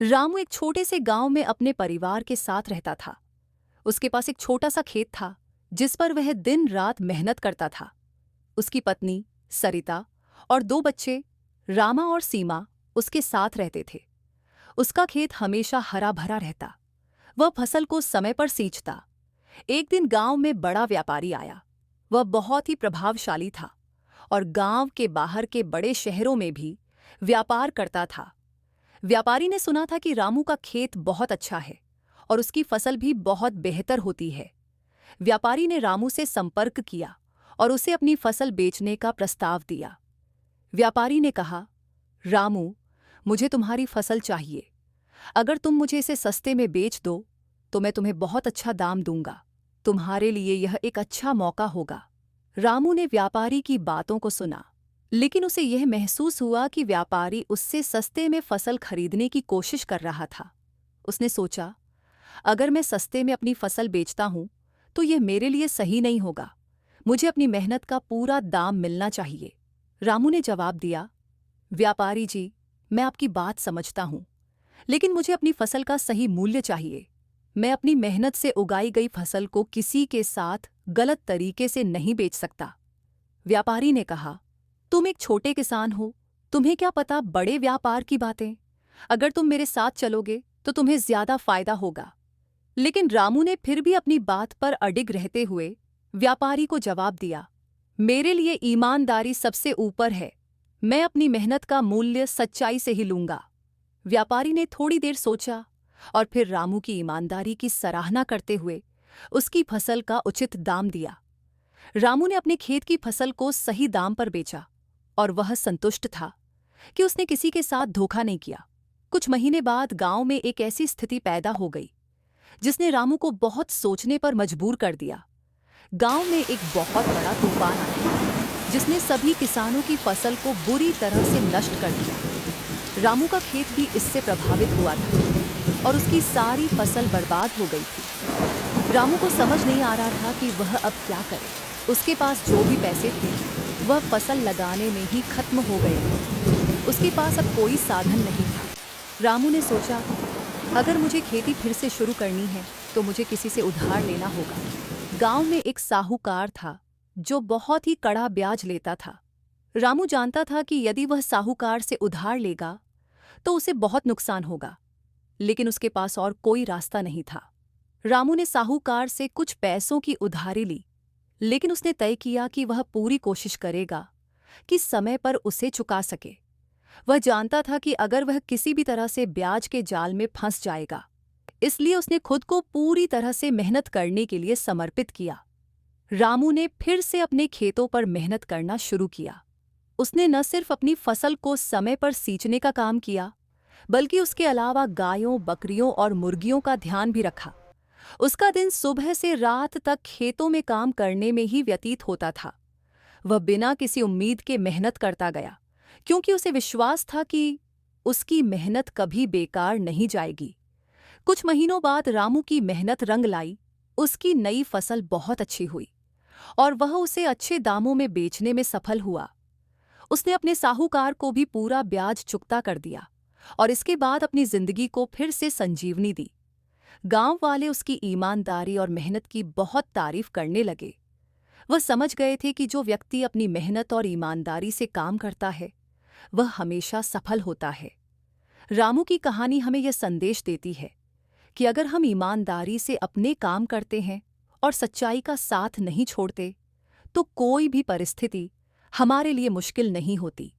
रामू एक छोटे से गांव में अपने परिवार के साथ रहता था। उसके पास एक छोटा सा खेत था जिस पर वह दिन रात मेहनत करता था। उसकी पत्नी सरिता और दो बच्चे रामा और सीमा उसके साथ रहते थे। उसका खेत हमेशा हरा भरा रहता। वह फसल को समय पर सींचता। एक दिन गांव में बड़ा व्यापारी आया। वह बहुत ही प्रभावशाली था और गांव के बाहर के बड़े शहरों में भी व्यापार करता था। व्यापारी ने सुना था कि रामू का खेत बहुत अच्छा है और उसकी फसल भी बहुत बेहतर होती है। व्यापारी ने रामू से संपर्क किया और उसे अपनी फसल बेचने का प्रस्ताव दिया। व्यापारी ने कहा, रामू, मुझे तुम्हारी फसल चाहिए। अगर तुम मुझे इसे सस्ते में बेच दो तो मैं तुम्हें बहुत अच्छा दाम दूंगा। तुम्हारे लिए यह एक अच्छा मौका होगा। रामू ने व्यापारी की बातों को सुना, लेकिन उसे यह महसूस हुआ कि व्यापारी उससे सस्ते में फसल खरीदने की कोशिश कर रहा था। उसने सोचा, अगर मैं सस्ते में अपनी फसल बेचता हूं तो यह मेरे लिए सही नहीं होगा। मुझे अपनी मेहनत का पूरा दाम मिलना चाहिए। रामू ने जवाब दिया, व्यापारी जी, मैं आपकी बात समझता हूं, लेकिन मुझे अपनी फसल का सही मूल्य चाहिए। मैं अपनी मेहनत से उगाई गई फसल को किसी के साथ गलत तरीके से नहीं बेच सकता। व्यापारी ने कहा, तुम एक छोटे किसान हो, तुम्हें क्या पता बड़े व्यापार की बातें। अगर तुम मेरे साथ चलोगे तो तुम्हें ज्यादा फायदा होगा। लेकिन रामू ने फिर भी अपनी बात पर अडिग रहते हुए व्यापारी को जवाब दिया, मेरे लिए ईमानदारी सबसे ऊपर है। मैं अपनी मेहनत का मूल्य सच्चाई से ही लूंगा। व्यापारी ने थोड़ी देर सोचा और फिर रामू की ईमानदारी की सराहना करते हुए उसकी फसल का उचित दाम दिया। रामू ने अपने खेत की फसल को सही दाम पर बेचा और वह संतुष्ट था कि उसने किसी के साथ धोखा नहीं किया। कुछ महीने बाद गांव में एक ऐसी स्थिति पैदा हो गई जिसने रामू को बहुत सोचने पर मजबूर कर दिया। गांव में एक बहुत बड़ा तूफान आया जिसने सभी किसानों की फसल को बुरी तरह से नष्ट कर दिया। रामू का खेत भी इससे प्रभावित हुआ था और उसकी सारी फसल बर्बाद हो गई थी। रामू को समझ नहीं आ रहा था कि वह अब क्या करे। उसके पास जो भी पैसे थे वह फसल लगाने में ही खत्म हो गए थे। उसके पास अब कोई साधन नहीं था। रामू ने सोचा, अगर मुझे खेती फिर से शुरू करनी है तो मुझे किसी से उधार लेना होगा। गांव में एक साहूकार था जो बहुत ही कड़ा ब्याज लेता था। रामू जानता था कि यदि वह साहूकार से उधार लेगा तो उसे बहुत नुकसान होगा, लेकिन उसके पास और कोई रास्ता नहीं था। रामू ने साहूकार से कुछ पैसों की उधारी ली, लेकिन उसने तय किया कि वह पूरी कोशिश करेगा कि समय पर उसे चुका सके। वह जानता था कि अगर वह किसी भी तरह से ब्याज के जाल में फंस जाएगा, इसलिए उसने खुद को पूरी तरह से मेहनत करने के लिए समर्पित किया। रामू ने फिर से अपने खेतों पर मेहनत करना शुरू किया। उसने न सिर्फ अपनी फसल को समय पर सींचने का काम किया, बल्कि उसके अलावा गायों, बकरियों और मुर्गियों का ध्यान भी रखा। उसका दिन सुबह से रात तक खेतों में काम करने में ही व्यतीत होता था। वह बिना किसी उम्मीद के मेहनत करता गया, क्योंकि उसे विश्वास था कि उसकी मेहनत कभी बेकार नहीं जाएगी। कुछ महीनों बाद रामू की मेहनत रंग लाई। उसकी नई फसल बहुत अच्छी हुई और वह उसे अच्छे दामों में बेचने में सफल हुआ। उसने अपने साहूकार को भी पूरा ब्याज चुकता कर दिया और इसके बाद अपनी जिंदगी को फिर से संजीवनी दी। गांव वाले उसकी ईमानदारी और मेहनत की बहुत तारीफ करने लगे। वह समझ गए थे कि जो व्यक्ति अपनी मेहनत और ईमानदारी से काम करता है वह हमेशा सफल होता है। रामू की कहानी हमें यह संदेश देती है कि अगर हम ईमानदारी से अपने काम करते हैं और सच्चाई का साथ नहीं छोड़ते तो कोई भी परिस्थिति हमारे लिए मुश्किल नहीं होती।